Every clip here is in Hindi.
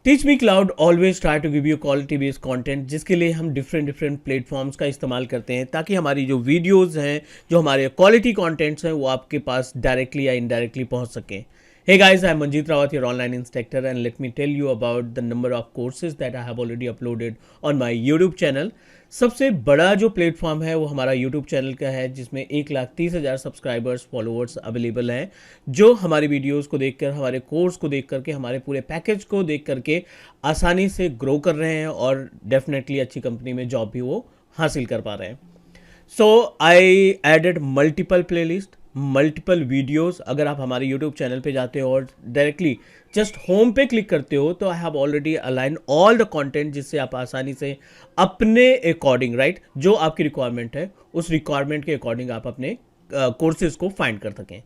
Teach Me Cloud always try to give you quality based content, जिसके लिए हम डिफरेंट प्लेटफॉर्म्स का इस्तेमाल करते हैं ताकि हमारी जो वीडियोस हैं, जो हमारे क्वालिटी कंटेंट्स हैं, वो आपके पास डायरेक्टली या इनडायरेक्टली पहुंच सकें. Hey guys, I'm Manjeet Rawat, your online instructor, and let me tell you about the number of courses that I have already uploaded on my YouTube channel. सबसे बड़ा जो प्लेटफॉर्म है वो हमारा YouTube चैनल का है, जिसमें 1,30,000 सब्सक्राइबर्स फॉलोअर्स अवेलेबल हैं, जो हमारी वीडियोस को देखकर, हमारे कोर्स को देख करके, हमारे पूरे पैकेज को देख करके आसानी से ग्रो कर रहे हैं और डेफिनेटली अच्छी कंपनी में जॉब भी वो हासिल कर पा रहे हैं. So I added multiple playlist, multiple videos. अगर आप हमारे यूट्यूब चैनल पे जाते हो और डायरेक्टली जस्ट होम पे क्लिक करते हो तो I have already align all the content, जिससे आप आसानी से अपने अकॉर्डिंग, राइट, जो आपकी रिक्वायरमेंट है उस रिक्वायरमेंट के अकॉर्डिंग आप अपने कोर्सेज को फाइंड कर सकें.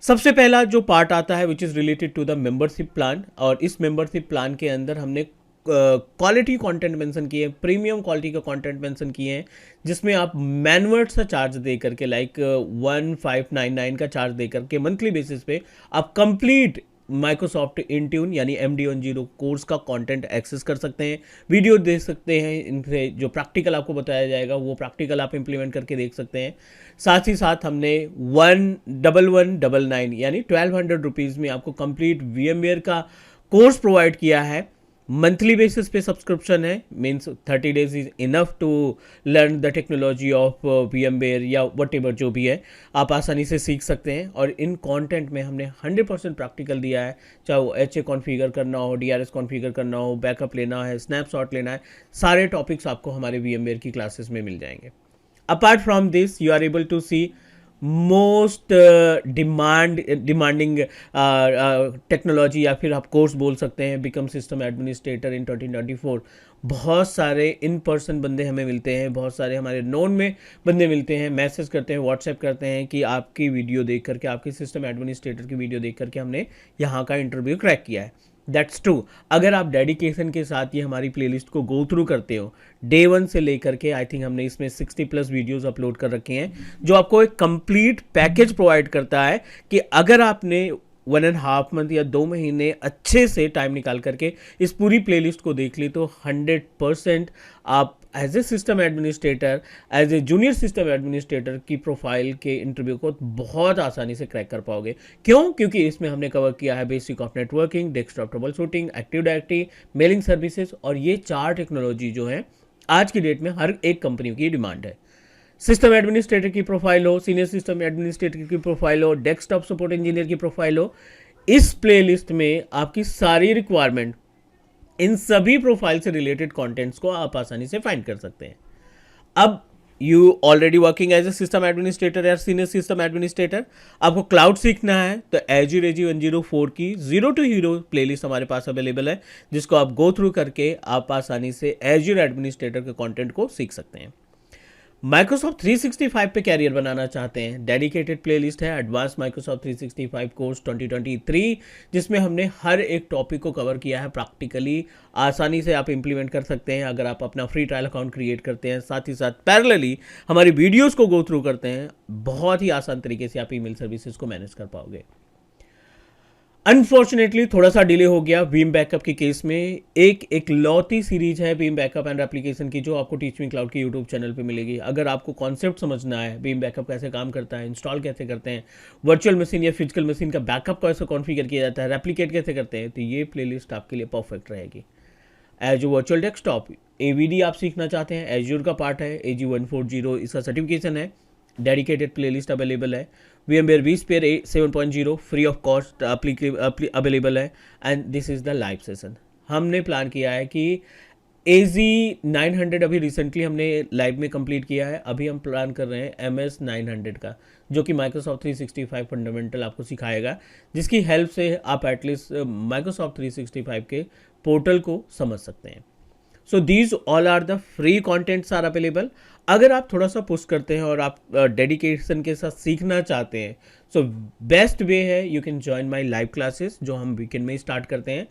सबसे पहला जो पार्ट आता है which is related to the membership plan, और इस मेंबरशिप प्लान के अंदर हमने क्वालिटी कंटेंट मेंशन किए हैं, प्रीमियम क्वालिटी का कंटेंट मेंशन किए हैं, जिसमें आप मैनुअल सा चार्ज दे करके, लाइक 1599 का चार्ज दे करके मंथली बेसिस पे आप कंप्लीट माइक्रोसॉफ्ट इंट्यून यानी MD10 कोर्स का कंटेंट एक्सेस कर सकते हैं, वीडियो देख सकते हैं, इनसे जो प्रैक्टिकल आपको बताया जाएगा वो प्रैक्टिकल आप इंप्लीमेंट करके देख सकते हैं. साथ ही साथ हमने 1199 यानी 1200 रुपीज़ में आपको कंप्लीट VMware का कोर्स प्रोवाइड किया है. मंथली बेसिस पे सब्सक्रिप्शन है, means 30 days is enough to learn the technology of VMware या वट एवर जो भी है, आप आसानी से सीख सकते हैं. और इन कंटेंट में हमने 100% प्रैक्टिकल दिया है, चाहे वो HA कॉन्फ़िगर करना हो, DRS कॉन्फ़िगर करना हो, बैकअप लेना है, स्नैपशॉट लेना है, सारे टॉपिक्स आपको हमारे VMware की क्लासेस में मिल जाएंगे. Apart from this you are able to see most demanding technology, या फिर आप कोर्स बोल सकते हैं, बिकम सिस्टम एडमिनिस्ट्रेटर इन 2024. बहुत सारे इन पर्सन बंदे हमें मिलते हैं, बहुत सारे हमारे नोन में बंदे मिलते हैं, मैसेज करते हैं, व्हाट्सएप करते हैं कि आपकी वीडियो देख करके, आपकी सिस्टम एडमिनिस्ट्रेटर की वीडियो देख करके हमने यहाँ का इंटरव्यू क्रैक किया है. That's true. अगर आप डेडिकेशन के साथ ये हमारी प्लेलिस्ट को गो थ्रू करते हो डे 1 से लेकर के, आई थिंक हमने इसमें 60+ वीडियोस अपलोड कर रखे हैं, जो आपको एक कंप्लीट पैकेज प्रोवाइड करता है कि अगर आपने 1.5 मंथ या 2 महीने अच्छे से टाइम निकाल करके इस पूरी प्लेलिस्ट को देख ली तो 100% आप as a system administrator, as a junior system administrator की प्रोफाइल के इंटरव्यू को बहुत आसानी से क्रैक कर पाओगे. क्यों? क्योंकि इसमें हमने कवर किया है basic of networking, desktop trouble shooting, active directory, mailing services, और ये 4 टेक्नोलॉजी जो है आज की डेट में हर एक कंपनी की डिमांड है. सिस्टम एडमिनिस्ट्रेटर की प्रोफाइल हो, सीनियर सिस्टम एडमिनिस्ट्रेटर की प्रोफाइल हो, डेस्कटॉप सपोर्ट इंजीनियर की प्रोफाइल हो, इस प्लेलिस्ट में आपकी सारी रिक्वायरमेंट, इन सभी प्रोफाइल से रिलेटेड कंटेंट्स को आप आसानी से फाइंड कर सकते हैं. अब you already working as a system administrator या सीनियर सिस्टम एडमिनिस्ट्रेटर, आपको क्लाउड सीखना है तो Azure AG 104 की 0 to Hero प्लेलिस्ट हमारे पास अवेलेबल है, जिसको आप गो थ्रू करके आप आसानी से Azure एडमिनिस्ट्रेटर के कंटेंट को सीख सकते हैं. माइक्रोसॉफ्ट 365 पे कैरियर बनाना चाहते हैं, डेडिकेटेड प्लेलिस्ट है एडवांस माइक्रोसॉफ्ट 365 कोर्स 2023, जिसमें हमने हर एक टॉपिक को कवर किया है प्रैक्टिकली. आसानी से आप इंप्लीमेंट कर सकते हैं अगर आप अपना फ्री ट्रायल अकाउंट क्रिएट करते हैं, साथ ही साथ पैरेलली हमारी वीडियोस को गो थ्रू करते हैं. बहुत ही आसान तरीके से आप ईमेल सर्विसेज को मैनेज कर पाओगे. अनफॉर्चुनेटली थोड़ा सा डिले हो गया वीम बैकअप के केस में. एक लौती सीरीज है वीम बैकअप एंड एप्लीकेशन की, जो आपको टीच मी क्लाउड के यूट्यूब चैनल पे मिलेगी. अगर आपको कॉन्सेप्ट समझना है, वीम बैकअप कैसे काम करता है, इंस्टॉल कैसे करते हैं, वर्चुअल मशीन या फिजिकल मशीन का बैकअप कैसे कॉन्फ़िगर किया जाता है, रेप्लिकेट कैसे करते हैं, तो ये प्लेलिस्ट आपके लिए परफेक्ट रहेगी. एज वर्चुअल डेस्कटॉप AVD आप सीखना चाहते हैं, एज्योर का पार्ट है, AG 140 इसका सर्टिफिकेशन है, डेडिकेटेड प्लेलिस्ट अवेलेबल है. VMware vSphere 7.0 free of cost available है, and this is the live session. हमने प्लान किया है कि AZ 900 अभी रिसेंटली हमने लाइव में कंप्लीट किया है, अभी हम प्लान कर रहे हैं MS 900 का, जो कि माइक्रोसॉफ्ट 365 फंडामेंटल आपको सिखाएगा, जिसकी हेल्प से आप एटलीस्ट माइक्रोसॉफ्ट 365 के पोर्टल को समझ सकते हैं. So these all are the free contents are available. अगर आप थोड़ा सा पुश करते हैं और आप डेडिकेशन के साथ सीखना चाहते हैं, सो बेस्ट वे है you can join my live classes, जो हम वीकेंड में स्टार्ट करते हैं.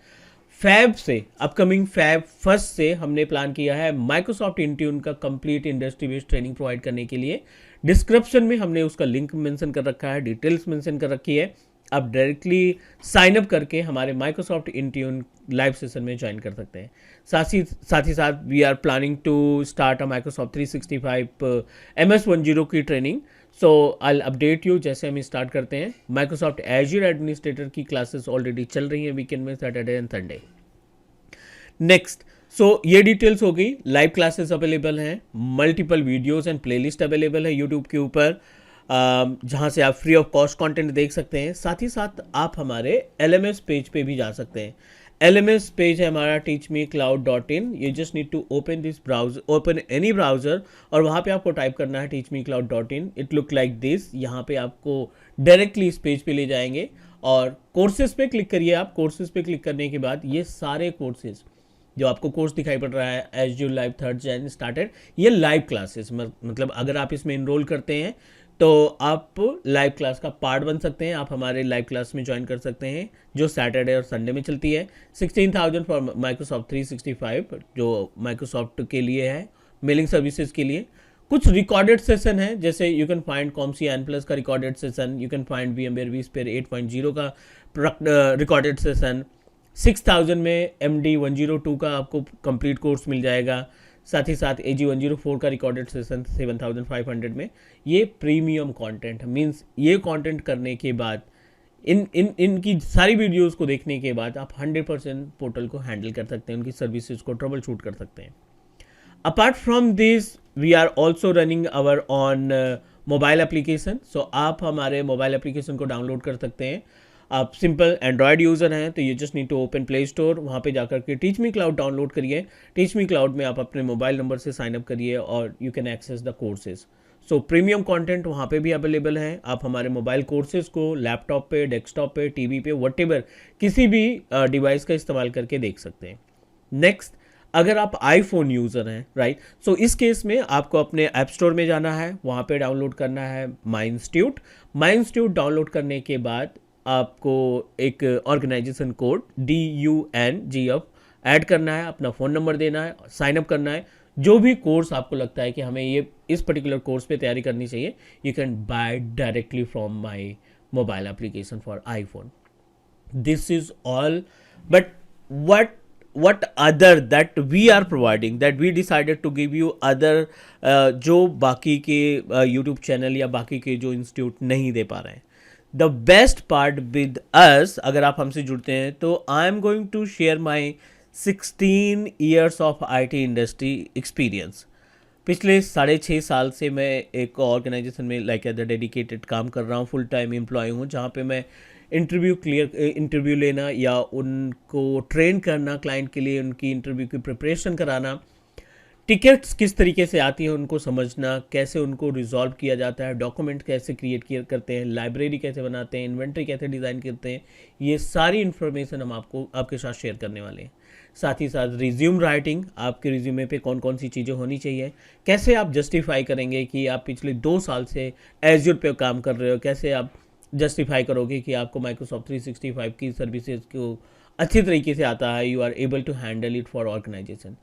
फैब से, अपकमिंग फैब 1 से हमने प्लान किया है माइक्रोसॉफ्ट इंट्यून का complete industry based training provide करने के लिए. डिस्क्रिप्शन में हमने उसका लिंक मेंशन कर रखा है, डिटेल्स मेंशन कर रखी है. आप डायरेक्टली साइन अप करके हमारे माइक्रोसॉफ्ट इंट्यून लाइव सेशन में ज्वाइन कर सकते हैं। साथ ही साथ we are planning to start a Microsoft 365 MS10 की training. So I update you जैसे हम स्टार्ट करते हैं। माइक्रोसॉफ्ट एज्योर एडमिनिस्ट्रेटर की क्लासेस ऑलरेडी चल रही हैं वीकेंड में, Saturday and Sunday. Next, so ये डिटेल्स हो गई। लाइव क्लासेस अवेलेबल हैं, multiple videos and playlist available है यूट्यूब के ऊपर, जहाँ से आप फ्री ऑफ कॉस्ट कंटेंट देख सकते हैं। साथ ही साथ आप हमारे LMS पेज पे भी जा सकते हैं। LMS पेज है हमारा teachmecloud.in। you just need to open this browser, open any browser, और वहाँ पे आपको टाइप करना है teachmecloud.in। It look like this. यहाँ पे आपको डायरेक्टली इस पेज पे ले जाएंगे और कोर्सेज पे क्लिक करिए। आप कोर्सेज पे क्लिक करने के बाद ये सारे कोर्सेज जो आपको कोर्स दिखाई पड़ रहा है azure live 3rd Jan started, ये लाइव क्लासेस, मतलब अगर आप इसमें इनरोल करते हैं तो आप लाइव क्लास का पार्ट बन सकते हैं। आप हमारे लाइव क्लास में ज्वाइन कर सकते हैं जो सैटरडे और संडे में चलती है। 16,000 फॉर माइक्रोसॉफ्ट 365 जो माइक्रोसॉफ्ट के लिए है, मेलिंग सर्विसेज के लिए। कुछ रिकॉर्डेड सेशन है, जैसे you can find COMSI N+ का recorded session, you can find VMware vSphere 8.0 का रिकॉर्डेड सेशन। 6,000 में MD102 का आपको कंप्लीट कोर्स मिल जाएगा। साथ ही साथ AG104 का रिकॉर्डेड सेशन 7,500 में। ये प्रीमियम कंटेंट मींस ये कंटेंट करने के बाद इनकी सारी वीडियोस को देखने के बाद आप 100% पोर्टल को हैंडल कर सकते हैं, उनकी सर्विसेज को ट्रबल शूट कर सकते हैं। Apart from this we are also running our on mobile application. So आप हमारे मोबाइल एप्लीकेशन को डाउनलोड कर सकते हैं। आप सिंपल एंड्रॉयड यूज़र हैं तो you just need to open Play Store, वहाँ पे जाकर के टीच मी क्लाउड डाउनलोड करिए। टीच मी क्लाउड में आप अपने मोबाइल नंबर से साइन अप करिए और you can access the courses. So premium content वहाँ पे भी अवेलेबल है। आप हमारे मोबाइल कोर्सेज को लैपटॉप पे, डेस्कटॉप पे, टीवी पे, व्हाटएवर किसी भी डिवाइस का इस्तेमाल करके देख सकते हैं। नेक्स्ट, अगर आप आईफोन यूज़र हैं, राइट, सो इस केस में आपको अपने ऐप स्टोर में जाना है, वहाँ पे डाउनलोड करना है माई इंस्टीट्यूट। माई इंस्टीट्यूट डाउनलोड करने के बाद आपको एक ऑर्गेनाइजेशन कोड DUNGF ऐड करना है, अपना फ़ोन नंबर देना है, साइन अप करना है। जो भी कोर्स आपको लगता है कि हमें ये इस पर्टिकुलर कोर्स पे तैयारी करनी चाहिए, you can buy directly from my mobile application for iPhone. This is all, but what other that we are providing, that we decided to give you other जो बाकी के YouTube चैनल या बाकी के जो इंस्टीट्यूट नहीं दे पा रहे हैं। The best part with us, अगर आप हमसे जुड़ते हैं तो I am going to share my 16 years of IT industry experience. पिछले 6.5 साल से मैं एक ऑर्गेनाइजेशन में लाइक एज अ डेडिकेटेड काम कर रहा हूँ, फुल टाइम एम्प्लॉय हूँ, जहाँ पे मैं इंटरव्यू लेना या उनको ट्रेन करना क्लाइंट के लिए, उनकी इंटरव्यू की प्रिपरेशन कराना, टिकट्स किस तरीके से आती है उनको समझना, कैसे उनको रिजॉल्व किया जाता है, डॉक्यूमेंट कैसे क्रिएट करते हैं, लाइब्रेरी कैसे बनाते हैं, इन्वेंट्री कैसे डिज़ाइन करते हैं, ये सारी इन्फॉर्मेशन हम आपके साथ शेयर करने वाले हैं। साथ ही साथ रिज्यूम राइटिंग, आपके रिज्यूमे पे कौन कौन सी चीज़ें होनी चाहिए, कैसे आप जस्टिफाई करेंगे कि आप पिछले 2 साल से एज्योर पे काम कर रहे हो, कैसे आप जस्टिफाई करोगे कि आपको माइक्रोसॉफ्ट 365 की सर्विसेज को अच्छी तरीके से आता है, you are able to handle it for organization.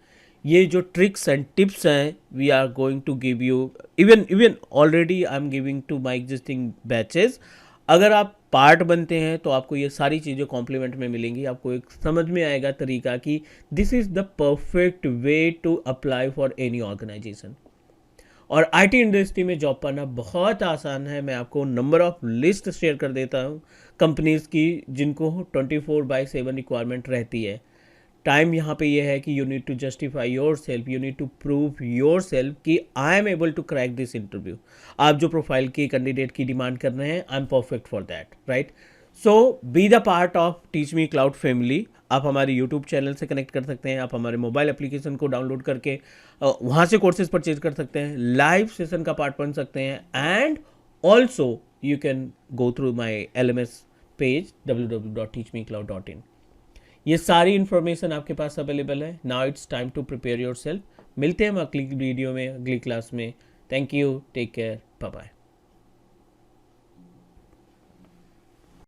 ये जो ट्रिक्स एंड टिप्स हैं we are going to give you, even already I am giving to my existing batches. अगर आप पार्ट बनते हैं तो आपको ये सारी चीज़ें कॉम्प्लीमेंट में मिलेंगी। आपको एक समझ में आएगा तरीका कि this is the perfect way to apply for any organization. और IT इंडस्ट्री में जॉब पाना बहुत आसान है। मैं आपको नंबर ऑफ लिस्ट शेयर कर देता हूँ कंपनीज़ की जिनको 24/7 रिक्वायरमेंट रहती है। टाइम यहाँ पे ये है कि you need to justify yourself, you need to prove yourself कि I am able to crack this interview. आप जो प्रोफाइल की कैंडिडेट की डिमांड कर रहे हैं, I am perfect for that, right. So be the part of teach Me cloud family. आप हमारे यूट्यूब चैनल से कनेक्ट कर सकते हैं, आप हमारे मोबाइल एप्लीकेशन को डाउनलोड करके वहाँ से कोर्सेज परचेज कर सकते हैं, लाइव सेशन का पार्ट बन सकते हैं, and also you can go through my LMS page www.teachmecloud.in। ये सारी इन्फॉर्मेशन आपके पास अवेलेबल है। Now it's time to prepare yourself. मिलते हैं हम अगली वीडियो में, अगली क्लास में। Thank you, take care, bye bye.